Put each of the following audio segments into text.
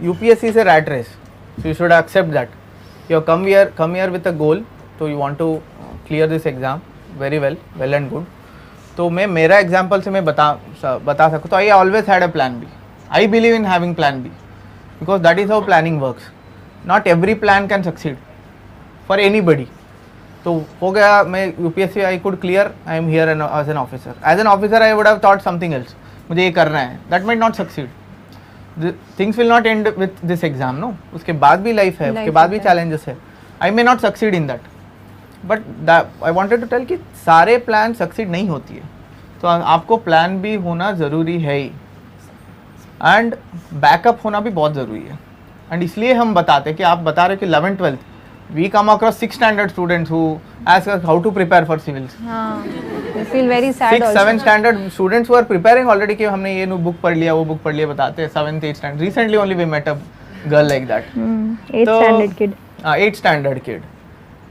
UPSC is a rat race, so you should accept that. You have come here with a goal, so you want to clear this exam very well and good. तो मैं मेरा example से मैं बता सकूँ तो I always had a plan B. I believe in having plan B because that is how planning works. Not every plan can succeed for anybody. तो हो गया, मैं UPSC I could clear, I am here as an officer. As an officer I would have thought something else, मुझे ये करना है, that might not succeed. Things will not end with this exam. No, उसके बाद भी life है, उसके बाद भी चैलेंजेस है. I may not succeed in that, but I wanted to tell कि सारे प्लान सक्सीड नहीं होती है. तो आपको प्लान भी होना ज़रूरी है ही, एंड बैकअप होना भी बहुत ज़रूरी है. एंड इसलिए हम बताते हैं कि आप बता रहे हो कि 11th 12th we come across 6th standard students who ask us how to prepare for civils. We feel very sad. 6th 7th standard students who are preparing already कि हमने ये बुक पढ़ लिया, वो बुक पढ़ लिया, बताते हैं. 7th 8th standard recently only we met a girl like that. 8th standard kid. 8th standard kid.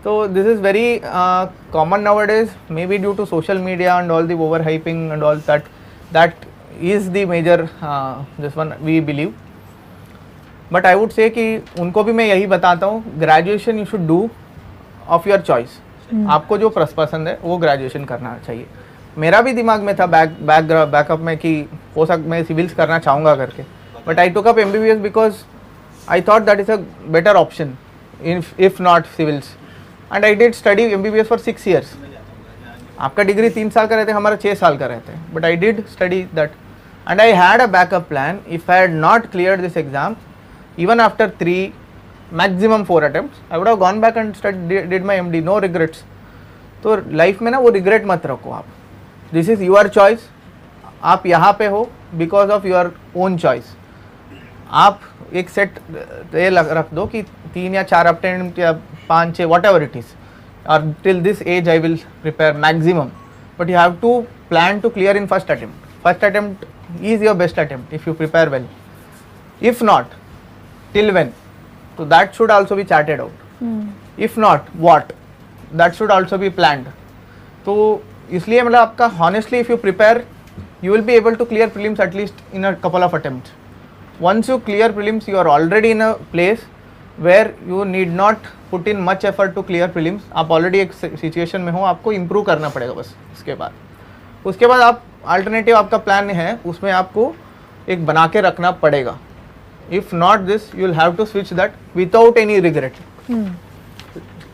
So this is very common nowadays, maybe due to social media and all the overhyping and all that. That is the major this one we believe. But I would say कि उनको भी मैं यही बताता हूँ, graduation you should do of your choice. आपको जो पसंद है वो ग्रेजुएशन करना चाहिए. मेरा भी दिमाग में था बैकअप में कि हो सकता मैं सिविल्स करना चाहूँगा करके, but I took up MBBS because I thought that is a better option if not civils. And I did study MBBS for 6 years. आपका डिग्री 3 साल का रहते हैं, हमारा 6 साल का रहता है, but I did study that and I had a backup plan. If I had not cleared this exam, even after 3 maximum 4 attempts, I would have gone back and did my MD. No regrets. तो life में ना वो regret मत रखो आप. This is your choice. आप यहाँ पे हो because of your own choice. आप एक सेट ये रख दो कि 3 या 4 अटेम्प्ट या 5 6 वॉट एवर इट इज़, और till this age I will prepare maximum. But you have to plan to clear in first attempt. First attempt is your best attempt if you prepare well. If not, till when? So that should also be charted out. If not, what? That should also be planned. तो इसलिए मतलब आपका honestly if you prepare, you will be able to clear prelims at least in a couple of attempts. Once you clear prelims, you are already in a place where you need not put in much effort to clear prelims. आप already एक situation में हो, आपको improve करना पड़ेगा बस. उसके बाद आप alternative आपका plan है, उसमें आपको एक बना के रखना पड़ेगा. If not this, you will have to switch that without any regret.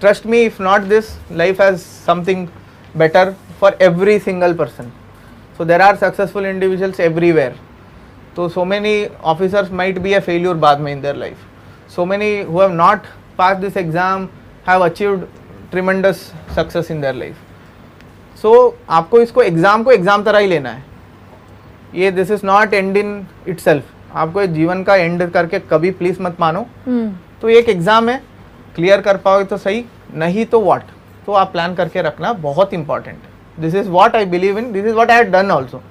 Trust me, if not this, life has something better for every single person. So there are successful individuals everywhere. So many officers might be a failure बाद में in their life. So many who have not passed this exam have achieved tremendous success in their life. So आपको इसको exam को exam तरह ही लेना है. ये this is not end in itself. आपको जीवन का एंड करके कभी प्लीज मत मानो. तो एक एग्जाम है, क्लियर कर पाओगे तो सही, नहीं तो व्हाट. तो आप प्लान करके रखना बहुत important. This is what I believe in, this is what I had done also.